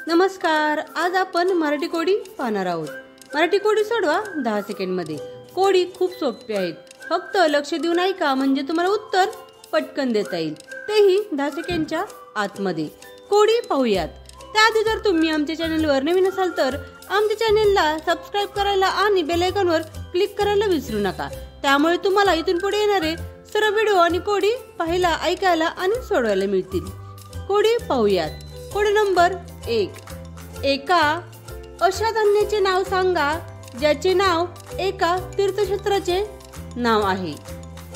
नमस्कार. आज आपण मराठी कोडी पाहणार आहोत. मराठी कोडी सोडवा 10 सेकंडमध्ये. कोडी खूप सोपी आहेत. फक्त लक्ष देऊन ऐका म्हणजे तुम्हाला उत्तर पटकन देता येईल, तेही 10 सेकंडच्या आतमध्ये. कोडी पाहूयात. त्याआधी जर तुम्ही आमच्या चॅनलवर नवीन असाल तर आमच्या चॅनलला सबस्क्राईब करायला आणि बेल आयकॉनवर क्लिक करायला विसरू नका. त्यामुळे तुम्हाला इथून पुढे येणारे सर्व व्हिडिओ आणि कोडी पाहायला, ऐकायला आणि सोडवायला मिळतील. कोडी पाहूयात. कोडी नंबर 1. एका अशा धान्याचे नाव सांगा ज्याचे नाव एका तीर्थक्षेत्राचे नाव आहे.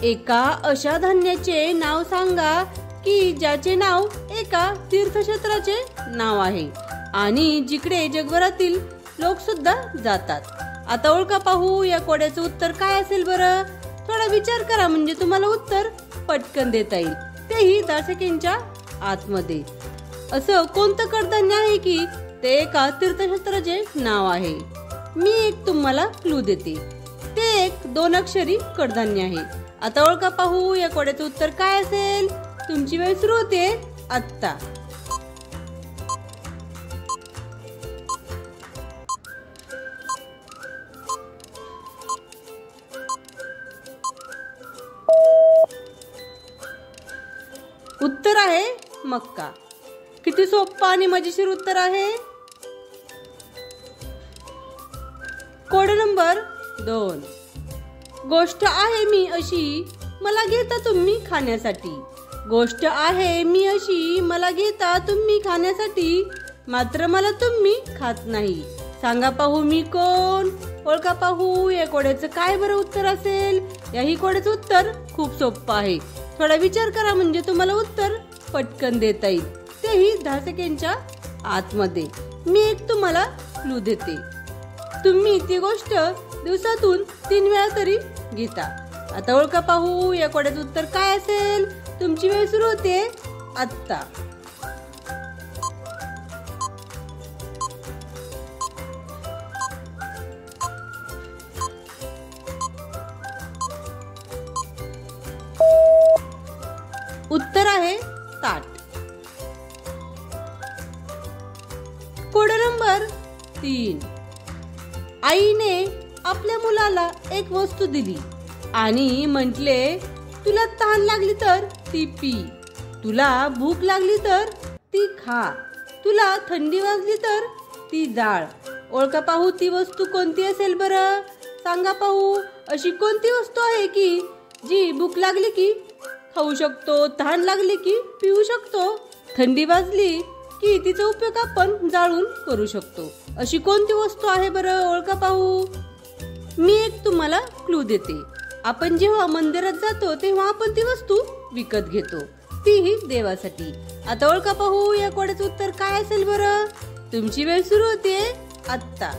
एका अशा धान्याचे नाव सांगा की ज्याचे नाव एका तीर्थक्षेत्राचे नाव आहे आणि जिकडे जगभरातील लोक सुद्धा जातात. आता ओळखा पाहू या कोड्याचं उत्तर काय असेल बरं. थोडा विचार करा म्हणजे तुम्हाला उत्तर पटकन देता येईल, तेही 10 सेकंडच्या आतमध्ये. असं कोणतं कडधान्य आहे की ते एका तीर्थक्षेत्राचे नाव आहे. मी एक तुम्हाला क्लू देते. ते एक 2 अक्षरी कडधान्य आहे. आता ओळखा पाहू या कोड्याचं उत्तर काय असेल. तुमची वेळ सुरू होते आत्ता. उत्तर आहे मक्का. किती सोपं आणि मजेशीर उत्तर आहे. Code number 2. गोष्ट आहे मी अशी मला घेता तुम्ही खाण्यासाठी. गोष्ट आहे मी अशी मला घेता तुम्ही खाण्यासाठी, मात्र मला तुम्ही खात नाही. सांगा पाहू मी कोण. ओळखा पाहू या कोड्याचं काय बरं उत्तर असेल. याही कोड्याचं उत्तर खूप सोपं आहे. थोडा विचार करा म्हणजे तुम्हाला उत्तर पटकन देता येईल, तेही 10 सेकंडच्या आतमध्ये. मी एक तुम्हाला क्लू देते. तुम्ही ती गोष्ट दिवसातून 3 वेळा तरी घेता. आता ओळखा पाहू या कोड्याचं उत्तर काय असेल. तुमची वेळ सुरू होते आत्ता. उत्तर आहे ताट. Code number 3. आईने आपल्या मुलाला एक वस्तू दिली आणि म्हटले, तुला तहान लागली तर ती पी, तुला भूक लागली तर ती खा, तुला थंडी वाजली तर ती जाळ. ओळखा पाहू ती वस्तू कोणती असेल बरं. सांगा पाहू अशी कोणती वस्तू आहे की जी भूक लागली की खाऊ शकतो, तहान लागली की पिऊ शकतो, थंडी वाजली की तिचा उपयोग आपण जाळून करू शकतो. अशी कोणती वस्तू आहे बरं. ओळखा पाहू. मी एक तुम्हाला क्लू देते. आपण जेव्हा मंदिरात जातो तेव्हा आपण ती वस्तू विकत घेतो, तीही देवासाठी. आता ओळखा पाहू या कोड्याचं उत्तर काय असेल बरं. तुमची वेळ सुरू होते आत्ता.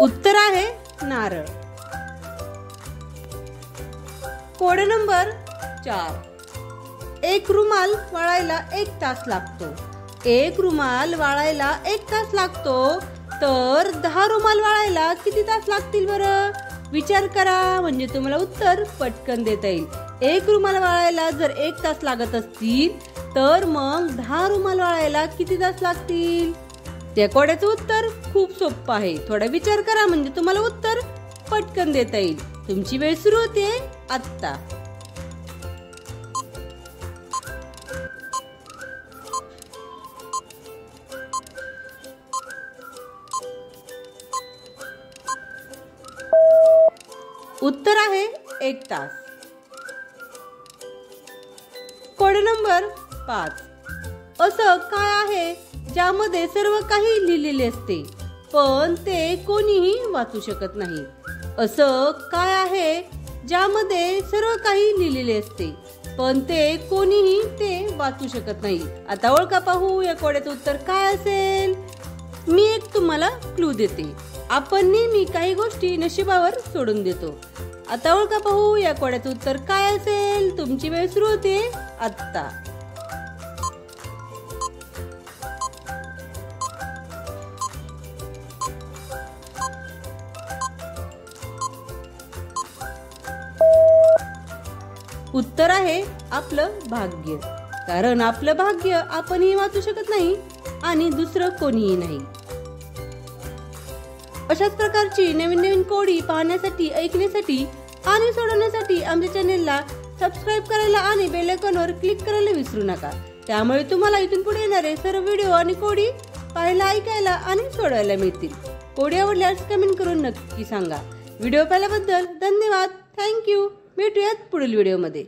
उत्तर आहे नारळ. Code number 4. एक रुमाल वाळायला 1 तास लागतो. एक रुमाल वाळायला 1 तास लागतो, तर 10 रुमाल वाळायला किती तास लागतील बरं. विचार करा म्हणजे तुम्हाला उत्तर पटकन देता येईल. एक रुमाल वाळायला जर 1 तास लागत असतील तर मग 10 रुमाल वाळायला किती तास लागतील. त्या कोड्याचं उत्तर खूप सोपं आहे. थोडा विचार करा म्हणजे तुम्हाला उत्तर पटकन देता येईल. तुमची वेळ सुरू होते आत्ता. उत्तर आहे 1 तास. Code number 5. असं काय आहे ज्यामध्ये सर्व काही लिहिलेले असते पण ते कोणीही वाचू शकत नाही. असं काय आहे ज्यामध्ये सर्व काही लिहिलेले असते पण ते कोणीही ते वाचू शकत नाही. आता ओळखा पाहू या कोड्याचं उत्तर काय असेल. मी एक तुम्हाला क्लू देते. आपण नेहमी काही गोष्टी नशिबावर सोडून देतो. आता ओळखा पाहू या कोड्याचं उत्तर काय असेल. तुमची वेळ सुरू होते आत्ता. उत्तर आहे आपलं भाग्य. कारण आपलं भाग्य आपणही वाचू शकत नाही आणि दुसरं कोणीही नाही. अशाच प्रकारची नवीन नवीन कोडी पाहण्यासाठी, ऐकण्यासाठी आणि सोडवण्यासाठी आमच्या चॅनेलला सबस्क्राईब करायला आणि बेल आयकॉनवर क्लिक करायला विसरू नका. त्यामुळे तुम्हाला इथून पुढे येणारे सर्व व्हिडिओ आणि कोडी पाहायला, ऐकायला आणि सोडवायला मिळतील. कोडी आवडल्यास कमेंट करून नक्की सांगा. व्हिडिओ पाहिल्याबद्दल धन्यवाद. थँक्यू. भेटूयात पुढील व्हिडिओमध्ये.